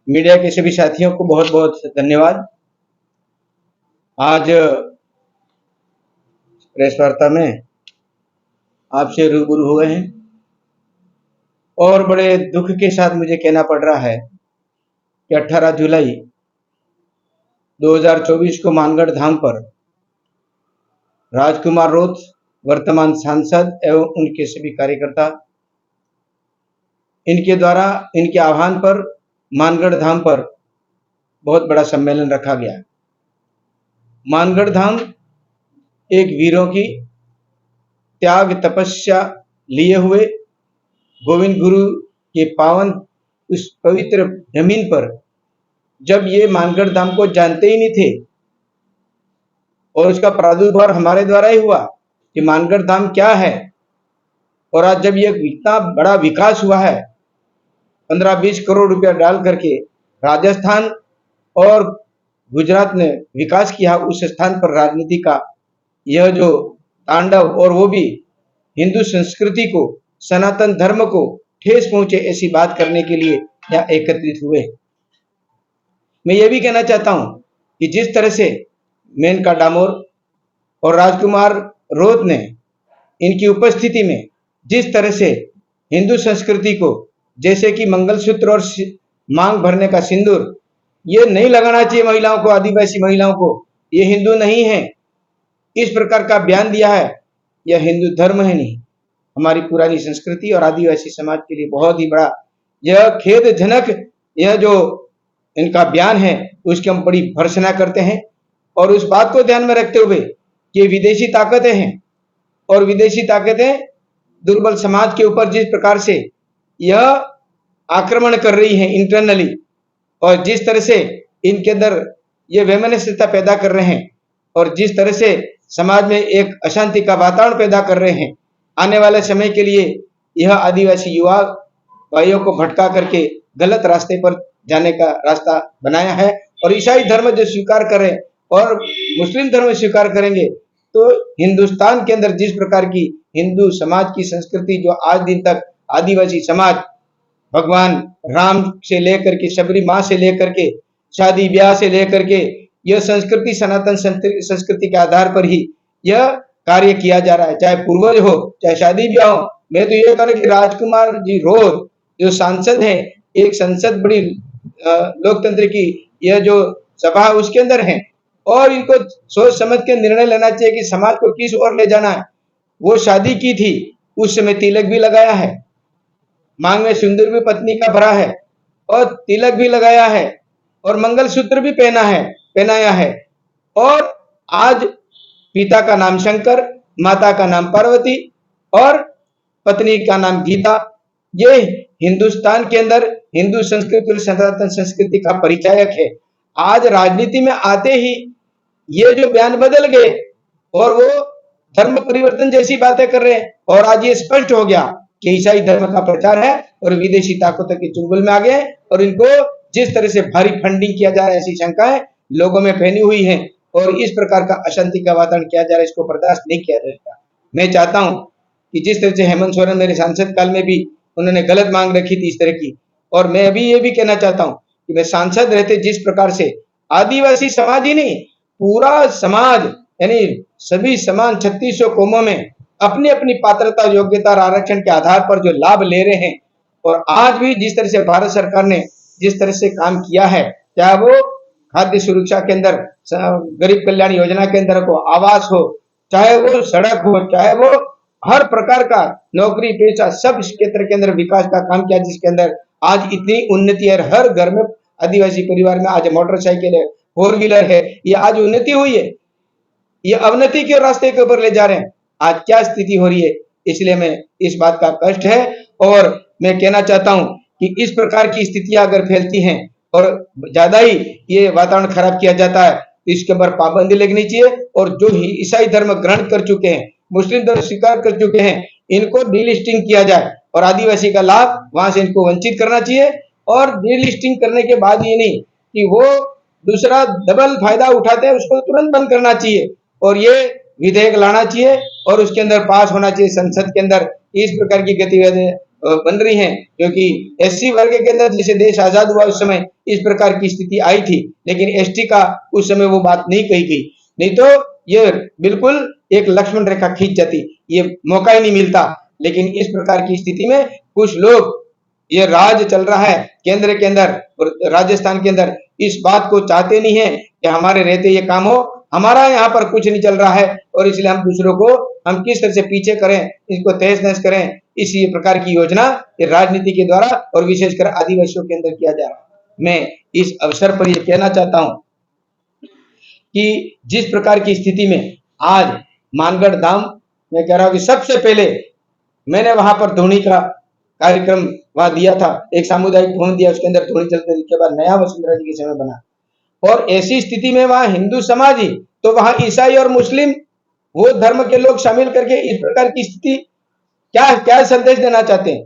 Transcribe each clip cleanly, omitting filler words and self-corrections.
Media के सभी साथियों को बहुत बहुत धन्यवाद। आज प्रेस वार्ता में आपसे रूबरू हुए हैं और बड़े दुख के साथ मुझे कहना पड़ रहा है कि 18 जुलाई 2024 को मानगढ़ धाम पर राजकुमार रोथ, वर्तमान सांसद एवं उनके सभी कार्यकर्ता, इनके द्वारा इनके आह्वान पर मानगढ़ धाम पर बहुत बड़ा सम्मेलन रखा गया। मानगढ़ धाम एक वीरों की त्याग तपस्या लिए हुए गोविंद गुरु के पावन उस पवित्र जमीन पर जब ये मानगढ़ धाम को जानते ही नहीं थे और उसका प्रादुर्भाव हमारे द्वारा ही हुआ कि मानगढ़ धाम क्या है, और आज जब ये इतना बड़ा विकास हुआ है, 15-20 करोड़ रुपया डाल करके राजस्थान और गुजरात ने विकास किया, उस स्थान पर राजनीति का यह जो तांडव, और वो भी हिंदू संस्कृति को, सनातन धर्म को ठेस पहुंचे ऐसी बात करने के लिए यहाँ एकत्रित हुए। मैं ये भी कहना चाहता हूं कि जिस तरह से मेनका डामोर और राजकुमार रोथ ने इनकी उपस्थिति में जिस तरह से हिंदू संस्कृति को, जैसे कि मंगलसूत्र और मांग भरने का सिंदूर, ये नहीं लगाना चाहिए महिलाओं को, आदिवासी महिलाओं को, ये हिंदू नहीं है, इस प्रकार का बयान दिया है, यह हिंदू धर्म है नहीं, हमारी पुरानी संस्कृति और आदिवासी समाज के लिए बहुत ही बड़ा यह खेदजनक यह जो इनका बयान है, उसकी हम बड़ी भर्त्सना करते हैं। और उस बात को ध्यान में रखते हुए कि विदेशी ताकतें हैं और विदेशी ताकतें दुर्बल समाज के ऊपर जिस प्रकार से यह आक्रमण कर रही हैं इंटरनली, और जिस तरह से इनके अंदर ये वैमनस्यता पैदा कर रहे हैं और जिस तरह से समाज में एक अशांति का वातावरण पैदा कर रहे हैं, आने वाले समय के लिए यह आदिवासी युवा भाइयों को भटका करके गलत रास्ते पर जाने का रास्ता बनाया है। और ईसाई धर्म जो स्वीकार करें और मुस्लिम धर्म स्वीकार करेंगे तो हिंदुस्तान के अंदर जिस प्रकार की हिंदू समाज की संस्कृति, जो आज दिन तक आदिवासी समाज भगवान राम से लेकर के शबरी माँ से लेकर के शादी ब्याह से लेकर के यह संस्कृति, सनातन संस्कृति के आधार पर ही यह कार्य किया जा रहा है, चाहे पूर्वज हो, चाहे शादी ब्याह हो। मैं तो ये कहूँ कि राजकुमार जी रोथ जो सांसद हैं, एक संसद बड़ी लोकतंत्र की यह जो सभा है उसके अंदर है, और इनको सोच समझ के निर्णय लेना चाहिए कि समाज को किस ओर ले जाना है। वो शादी की थी, उस समय तिलक भी लगाया है, मांग में सिंदूर भी पत्नी का भरा है और तिलक भी लगाया है और मंगलसूत्र भी पहनाया है। और आज पिता का नाम शंकर, माता का नाम पार्वती और पत्नी का नाम गीता, ये हिंदुस्तान के अंदर हिंदू संस्कृति और सनातन संस्कृति का परिचायक है। आज राजनीति में आते ही ये जो बयान बदल गए और वो धर्म परिवर्तन जैसी बातें कर रहे हैं, और आज ये स्पष्ट हो गया कि ईसाई धर्म का प्रचार है और विदेशी ताकतों के चुंगल में आ गए, और इनको जिस तरह से भारी फंडिंग किया जा रहा है ऐसी शंकाएं लोगों में फैली हुई है और इस प्रकार का अशांति का वातावरण किया जा रहा है, इसको बर्दाश्त नहीं किया जाएगा। मैं चाहता हूं कि जिस तरह से हेमंत सोरेन मेरे सांसद काल में भी उन्होंने गलत मांग रखी थी इस तरह की, और मैं अभी ये भी कहना चाहता हूं कि मैं सांसद रहते जिस प्रकार से आदिवासी समाज ही नहीं, पूरा समाज यानी सभी समान 3600 कौमों में अपनी अपनी पात्रता, योग्यता और आरक्षण के आधार पर जो लाभ ले रहे हैं, और आज भी जिस तरह से भारत सरकार ने जिस तरह से काम किया है, चाहे वो खाद्य सुरक्षा के अंदर, गरीब कल्याण योजना के अंदर को आवास हो, चाहे वो सड़क हो, चाहे वो हर प्रकार का नौकरी पेशा, सब क्षेत्र के अंदर विकास का काम किया, जिसके अंदर आज इतनी उन्नति है। हर घर में आदिवासी परिवार में आज मोटरसाइकिल है, 4 व्हीलर है, ये आज उन्नति हुई है, ये अवनति के रास्ते के ऊपर ले जा रहे हैं। आज क्या स्थिति हो रही है, इसलिए मैं इस बात का कष्ट है और मैं कहना चाहता हूं कि इस प्रकार की स्थितियां अगर फैलती हैं और ज्यादा ही ये वातावरण खराब किया जाता है तो इसके ऊपर पाबंदी लगनी चाहिए, और जो ईसाई धर्म ग्रहण कर चुके हैं, मुस्लिम धर्म स्वीकार कर चुके हैं, इनको डीलिस्टिंग किया जाए और आदिवासी का लाभ वहां से इनको वंचित करना चाहिए। और डीलिस्टिंग करने के बाद ये नहीं कि वो दूसरा डबल फायदा उठाते हैं, उसको तुरंत बंद करना चाहिए और ये विधेयक लाना चाहिए और उसके अंदर पास होना चाहिए संसद के अंदर। इस प्रकार की गतिविधियां बन रही हैं, क्योंकि एससी वर्ग के अंदर जैसे देश आजाद हुआ उस समय इस प्रकार की स्थिति आई थी, लेकिन एसटी का उस समय वो बात नहीं कही गई, नहीं तो ये बिल्कुल एक लक्ष्मण रेखा खींच जाती, ये मौका ही नहीं मिलता। लेकिन इस प्रकार की स्थिति में कुछ लोग, ये राज चल रहा है केंद्र के अंदर और राजस्थान के अंदर, इस बात को चाहते नहीं है कि हमारे रहते ये काम हो, हमारा यहाँ पर कुछ नहीं चल रहा है और इसलिए हम दूसरों को हम किस तरह से पीछे करें, इसको तहस नहस करें, इसी प्रकार की योजना ये राजनीति के द्वारा और विशेषकर आदिवासियों के अंदर किया जा रहा है। मैं इस अवसर पर यह कहना चाहता हूं कि जिस प्रकार की स्थिति में आज मानगढ़ धाम, मैं कह रहा हूं कि सबसे पहले मैंने वहां पर धोनी का कार्यक्रम वहां दिया था, एक सामुदायिक भवन दिया, उसके अंदर धोनी चलते के बाद नया वसुंधरा जी के समय बना, और ऐसी स्थिति में वहां हिंदू समाज ही तो वहां ईसाई और मुस्लिम वो धर्म के लोग शामिल करके इस प्रकार की स्थिति क्या क्या संदेश देना चाहते हैं।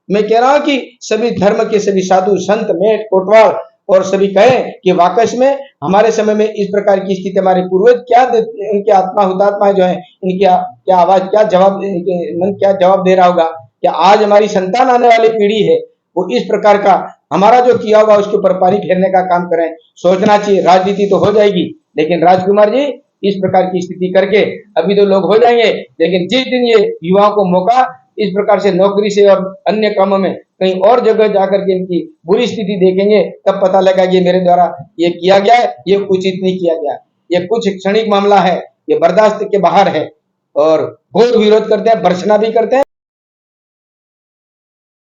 मैं कह रहा हूं कि सभी धर्म के सभी साधु संत मेट कोटवाल और सभी कहें कि वाकई में हमारे समय में इस प्रकार की स्थिति हमारे पूर्वज क्या इनके आत्मा हुतात्मा जो है इनकी क्या आवाज क्या जवाब, इनके मन क्या जवाब दे रहा होगा, कि आज हमारी संतान आने वाली पीढ़ी है वो इस प्रकार का हमारा जो किया हुआ उसके ऊपर पानी फेरने का काम करें। सोचना चाहिए, राजनीति तो हो जाएगी, लेकिन राजकुमार जी इस प्रकार की स्थिति करके अभी तो लोग हो जाएंगे, लेकिन जिस दिन ये युवाओं को मौका इस प्रकार से नौकरी से और अन्य कामों में कहीं और जगह जाकर के इनकी बुरी स्थिति देखेंगे, तब पता लगा कि मेरे द्वारा ये किया गया है, ये उचित नहीं किया गया, ये कुछ क्षणिक मामला है, ये बर्दाश्त के बाहर है, और घोर विरोध करते हैं, भर्त्सना भी करते हैं।